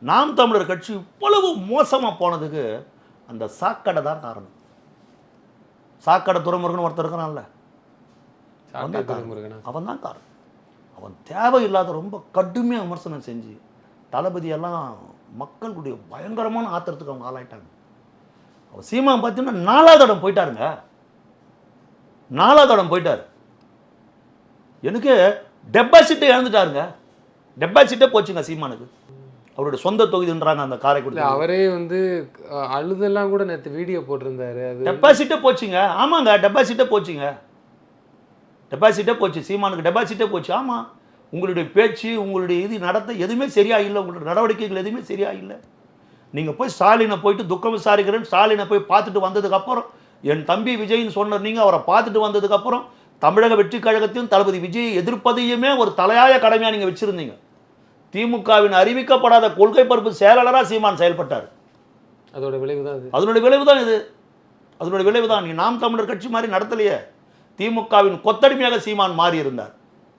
நாம் தமிழர் கட்சி இவ்வளவு மோசமாக போனதுக்கு அந்த சாக்கடை தான் காரணம். சாக்கடை துரைமுருகன் ஒருத்தர் இருக்கிறான்ல, அவன் தான் காரணம். அவன் தேவையில்லாத ரொம்ப கடுமையாக விமர்சனம் செஞ்சு தளபதியெல்லாம் மக்களுடைய பயங்கரமான ஆத்திரத்துக்கு அவங்க ஆளாயிட்டாங்க. அவர் சீமான் பார்த்தீங்கன்னா 4வது இடம் போயிட்டாருங்க. 4வது இடம் போயிட்டார். எனக்கு டெபாசிட்டே இழந்துட்டாருங்க. டெபாசிட்டே போச்சுங்க சீமானுக்கு. அவருடைய சொந்த தொகுதின்றாங்க அந்த காரைக்குடி. அவரே வந்து அழுதெல்லாம் கூட நேற்று வீடியோ போட்டிருந்தாரு. அது டெபாசிட்டே போச்சுங்க. ஆமாங்க, டெபாசிட்டே போச்சுங்க. டெபாசிட்டே போச்சு. சீமானுக்கு டெபாசிட்டே போச்சு. ஆமாம், உங்களுடைய பேச்சு, உங்களுடைய இது நடத்த எதுவுமே சரியாக இல்லை. உங்களுடைய நடவடிக்கைகள் எதுவுமே சரியாக இல்லை. நீங்கள் போய் ஸ்டாலினை போயிட்டு துக்கம் விசாரிக்கிறேன்னு ஸ்டாலினை போய் பார்த்துட்டு வந்ததுக்கப்புறம், என் தம்பி விஜய்னு சொன்ன நீங்கள் அவரை பார்த்துட்டு வந்ததுக்கப்புறம் தமிழக வெற்றி கழகத்தையும் தளபதி விஜயை எதிர்ப்பதையுமே ஒரு தலையாய கடமையாக நீங்கள் வச்சுருந்தீங்க. திமுகவின் அறிவிக்கப்படாத கொள்கை பரப்பு செயலாளராக சீமான் செயல்பட்டார். அதோட விளைவு தான் இது. அதனுடைய விளைவு தான் இது. அதனுடைய விளைவு தான். நீ நாம் தமிழர் கட்சி மாதிரி நடத்தலையே. திமுகவின் கொத்தடிமையாக சீமான் மாறி இருந்தார்.